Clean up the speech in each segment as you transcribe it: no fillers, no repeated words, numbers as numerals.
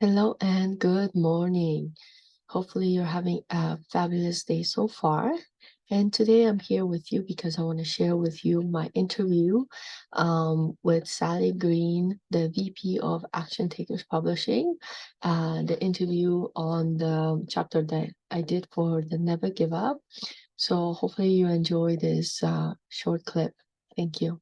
Hello and good morning. Hopefully, you're having a fabulous day so far. And today I'm here with you because I want to share with you my interview with Sally Green, the VP of Action Takers Publishing, the interview on the chapter that I did for the Never Give Up. So, hopefully, you enjoy this short clip. Thank you.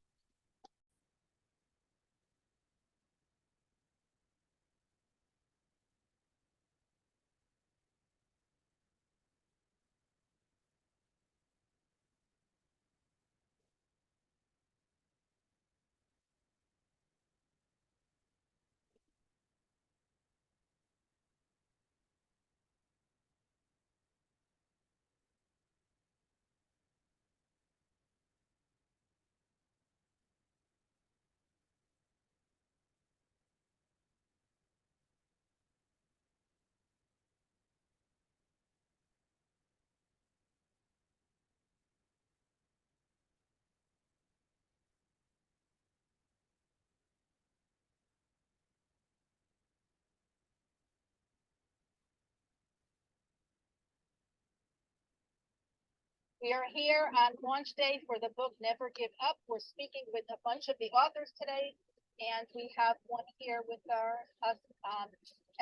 We are here on launch day for the book Never Give Up. We're speaking with a bunch of the authors today, and we have one here with us,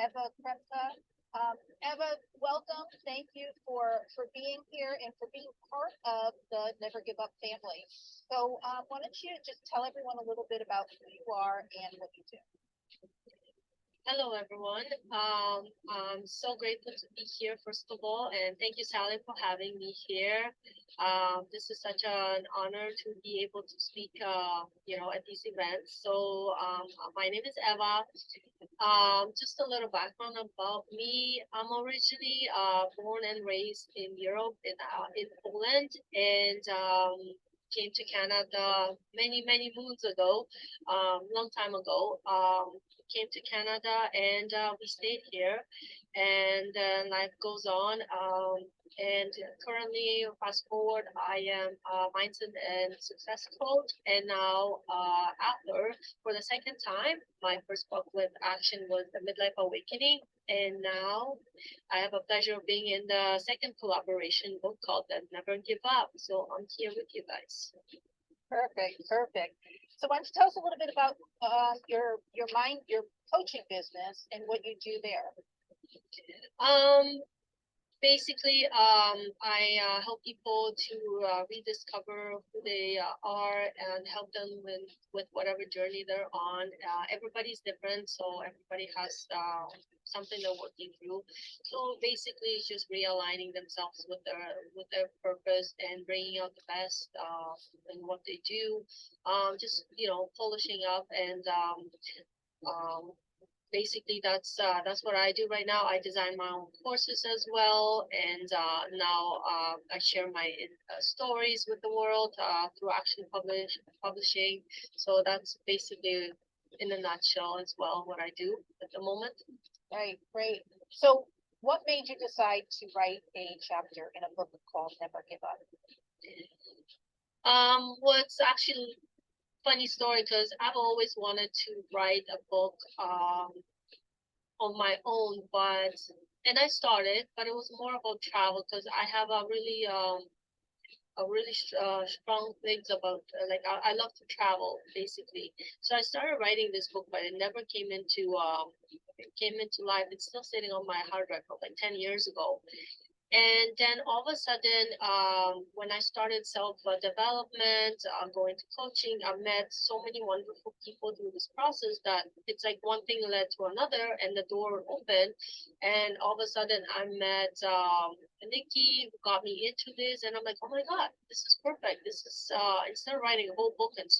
Eva Krepka. Eva, welcome. Thank you for being here and for being part of the Never Give Up family. So why don't you just tell everyone a little bit about who you are and what you do? Hello, everyone. I'm so grateful to be here, first of all, and thank you, Sally, for having me here. This is such an honor to be able to speak, at these events. So, my name is Eva. Just a little background about me. I'm originally born and raised in Europe, in Poland, and came to Canada many moons ago, long time ago. Came to Canada and we stayed here, and life goes on. And currently, fast forward, I am a mindset and success coach, and now after for the second time, my first book with action was The Midlife Awakening, and now I have a pleasure of being in the second collaboration book called The Never Give Up. So I'm here with you guys. Perfect. So why don't you tell us a little bit about your coaching business and what you do there? Basically, I help people to rediscover who they are and help them with whatever journey they're on. Everybody's different, so everybody has something they're working through. So basically, it's just realigning themselves with their purpose and bringing out the best in what they do. Just polishing up and basically that's what I do right now. I design my own courses as well, and now I share my stories with the world through Action Publishing. So that's basically, in a nutshell, as well what I do at the moment. Right, great. So, what made you decide to write a chapter in a book called Never Give Up? Well, it's actually funny story because I've always wanted to write a book on my own, and I started, but it was more about travel because I have a really strong things about like I love to travel basically. So I started writing this book, but it never came into life. It's still sitting on my hard drive from like 10 years ago. And then all of a sudden, when I started self-development, going to coaching, I met so many wonderful people through this process that it's like one thing led to another and the door opened. And all of a sudden, I met Nikki, who got me into this. And I'm like, oh my God, this is perfect. This is, instead of writing a whole book and,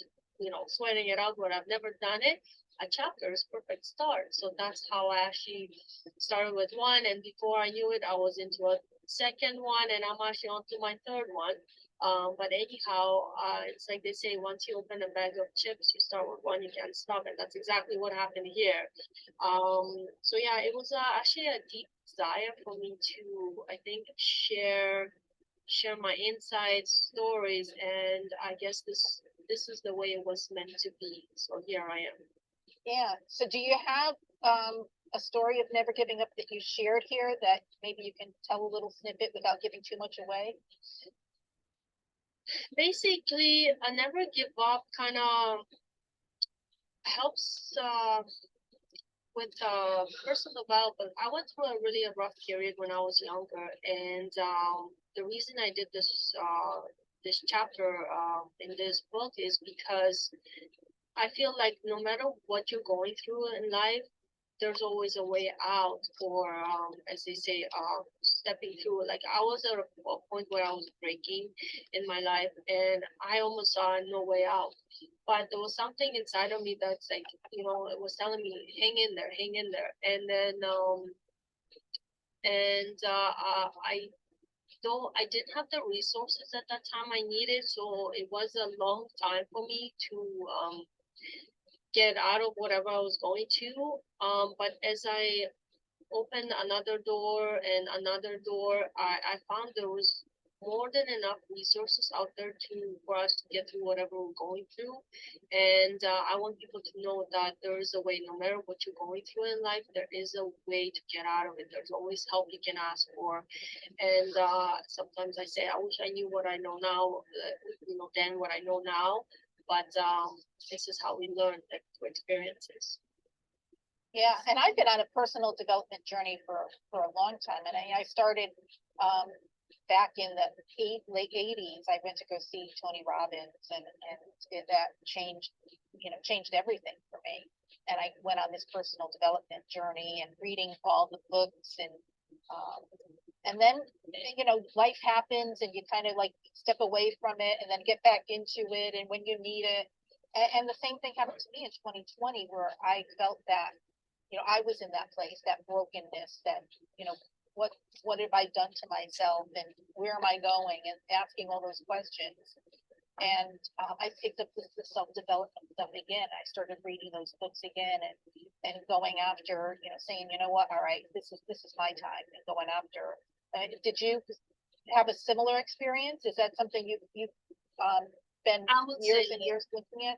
sweating it out where I've never done it, a chapter is perfect start. So that's how I actually started with one. And before I knew it, I was into a second one, and I'm actually on to my third one. But anyhow, it's like they say, once you open a bag of chips, you start with one, you can't stop, and that's exactly what happened here. So yeah, it was actually a deep desire for me to, I think, share my insights, stories, and I guess this is the way it was meant to be. So here I am. Yeah. So do you have a story of never giving up that you shared here that maybe you can tell a little snippet without giving too much away? Basically, a never give up kind of helps with personal development. I went through a really rough period when I was younger, and the reason I did this chapter in this book is because I feel like no matter what you're going through in life, there's always a way out, or as they say, stepping through. Like I was at a point where I was breaking in my life, and I almost saw no way out. But there was something inside of me that's like, it was telling me, hang in there, hang in there. And then, I though I didn't have the resources at that time I needed, so it was a long time for me to get out of whatever I was going to. But as I opened another door and another door, I found there was more than enough resources out there for us to get through whatever we're going through. And I want people to know that there is a way, no matter what you're going through in life, there is a way to get out of it. There's always help you can ask for. And sometimes I say, I wish I knew what I know now, then what I know now. But this is how we learn, like, through experiences. Yeah, and I've been on a personal development journey for a long time, and I started back in the late '80s. I went to go see Tony Robbins, and that changed everything for me. And I went on this personal development journey and reading all the books, and then life happens, and you kind of like step away from it, and then get back into it, and when you need it. And the same thing happened to me in 2020, where I felt that I was in that place, that brokenness, that, what have I done to myself, and where am I going, and asking all those questions. And I picked up the self-development stuff again. I started reading those books again, and going after, saying, what, all right, this is my time, and going after. Did you have a similar experience? Is that something you've been years and years looking at?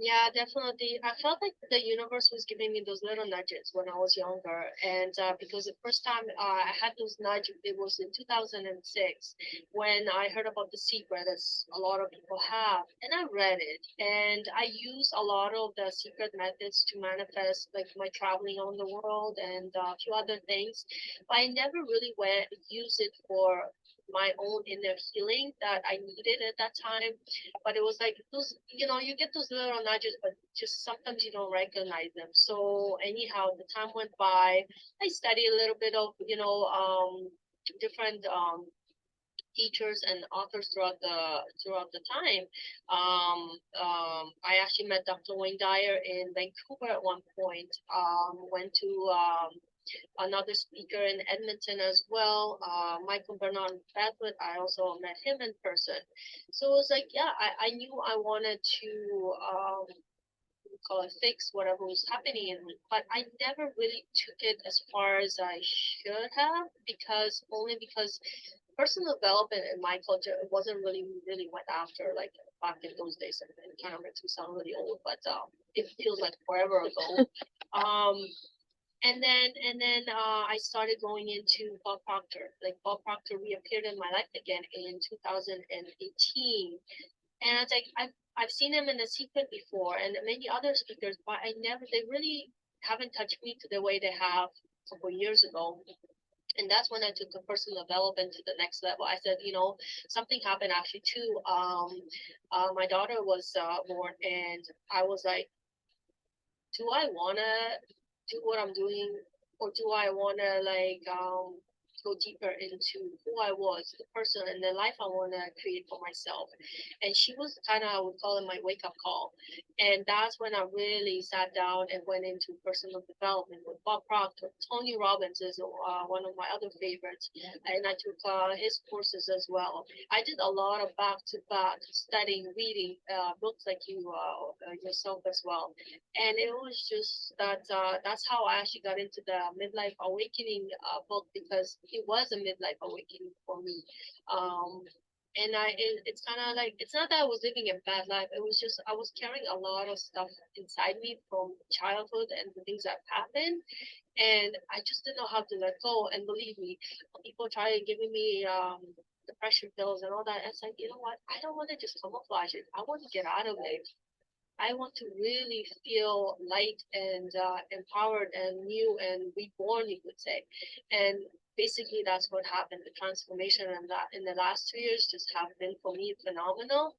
Yeah, definitely. I felt like the universe was giving me those little nudges when I was younger. And because the first time I had those nudges, it was in 2006 when I heard about The Secret, as a lot of people have. And I read it. And I used a lot of the secret methods to manifest, like my traveling on the world and a few other things. But I never really used it for my own inner healing that I needed at that time. But it was like those, you get those little nudges, but just sometimes you don't recognize them. So anyhow, the time went by. I studied a little bit of, different teachers and authors throughout the time. I actually met Dr. Wayne Dyer in Vancouver at one point. Went to another speaker in Edmonton as well, Michael Bernard Bradwood. I also met him in person. So it was like, yeah, I knew I wanted to call it fix whatever was happening in me, but I never really took it as far as I should have, because personal development in my culture, it wasn't really went after, like back in those days. And it kind of makes me sound really old, but it feels like forever ago. And then I started going into Bob Proctor. Like Bob Proctor reappeared in my life again in 2018, and it's like I've seen him in The Secret before, and many other speakers, but they really haven't touched me to the way they have a couple years ago. And that's when I took the personal development to the next level. I said, something happened actually too. My daughter was born, and I was like, do I wanna do what I'm doing, or do I wanna go deeper into who I was, the person, and the life I wanna create for myself? And she was kind of, I would call it my wake up call. And that's when I really sat down and went into personal development with Bob Proctor. Tony Robbins is one of my other favorites, and I took his courses as well. I did a lot of back to back studying, reading books like you yourself as well. And it was just that's how I actually got into the midlife awakening book, because it was a midlife awakening for me. And it's kind of like, it's not that I was living a bad life. It was just I was carrying a lot of stuff inside me from childhood and the things that happened, and I just didn't know how to let go. And believe me, people try giving me depression pills and all that. It's like, you know what? I don't want to just camouflage it. I want to get out of it. I want to really feel light and empowered and new and reborn, you could say. And basically, that's what happened. The transformation and that in the last 2 years just have been for me phenomenal.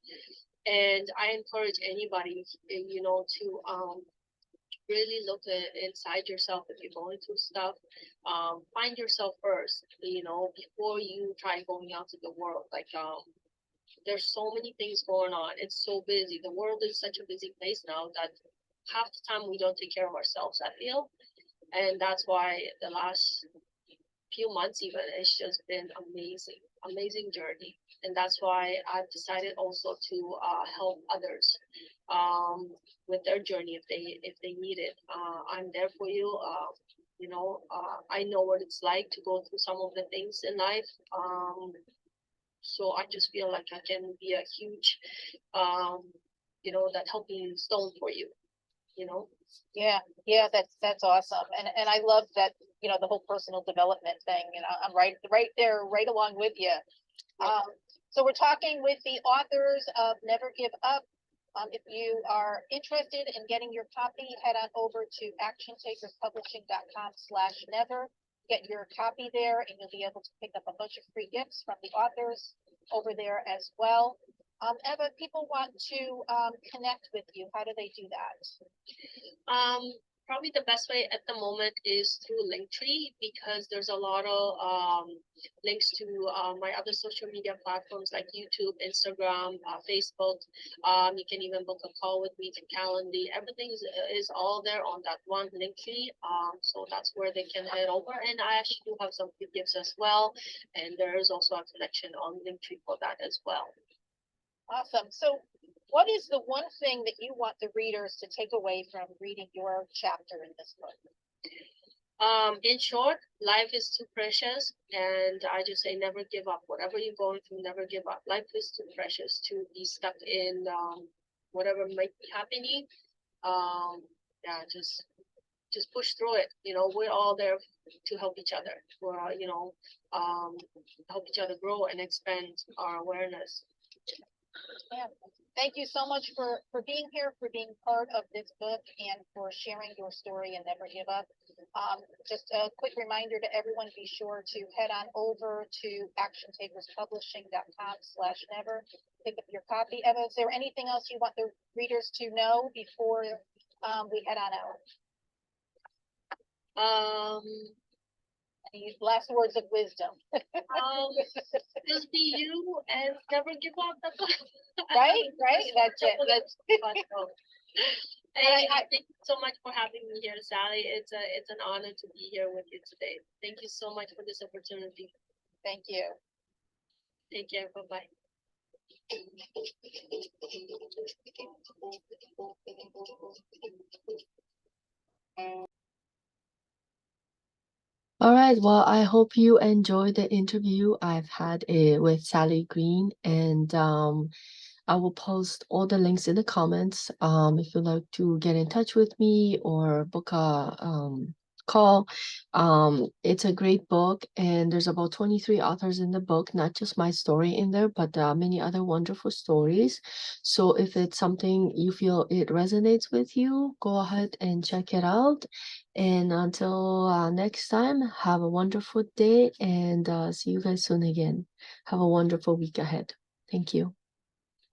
And I encourage anybody, to really look inside yourself if you're going through stuff. Find yourself first, before you try going out to the world. Like, there's so many things going on. It's so busy. The world is such a busy place now that half the time we don't take care of ourselves, I feel. And that's why the last few months even, it's just been amazing, amazing journey. And that's why I've decided also to help others with their journey if they need it. I'm there for you. I know what it's like to go through some of the things in life. So I just feel like I can be a huge, that helping stone for you, you know. Yeah, that's awesome. And I love that, the whole personal development thing, I'm right there, right along with you. Yeah. So we're talking with the authors of Never Give Up. If you are interested in getting your copy, head on over to actiontakerspublishing.com/never. Get your copy there, and you'll be able to pick up a bunch of free gifts from the authors over there as well. Eva, people want to connect with you. How do they do that? Probably the best way at the moment is through Linktree, because there's a lot of links to my other social media platforms like YouTube, Instagram, Facebook. You can even book a call with me through Calendly. Everything is all there on that one Linktree. So that's where they can head over. And I actually do have some free gifts as well. And there is also a connection on Linktree for that as well. Awesome. So what is the one thing that you want the readers to take away from reading your chapter in this book? In short, life is too precious, and I just say never give up. Whatever you're going through, never give up. Life is too precious to be stuck in whatever might be happening. Yeah, just push through it. We're all there to help each other. We're help each other grow and expand our awareness. Yeah. Thank you so much for being here, for being part of this book, and for sharing your story and Never Give Up. Just a quick reminder to everyone, be sure to head on over to actiontakerspublishing.com/never. Pick up your copy. Eva, is there anything else you want the readers to know before we head on out? Any last words of wisdom? Just be you and never give up. Right. That's it. Hey, thank you so much for having me here, Sally. It's an honor to be here with you today. Thank you so much for this opportunity. Thank you. Take care. Bye-bye. All right, well, I hope you enjoyed the interview I've had with Sally Green, and I will post all the links in the comments. If you'd like to get in touch with me or book a call. It's a great book, and there's about 23 authors in the book, not just my story in there, but many other wonderful stories. So if it's something you feel it resonates with you, go ahead and check it out. And until next time, have a wonderful day, and see you guys soon again. Have a wonderful week ahead. Thank you.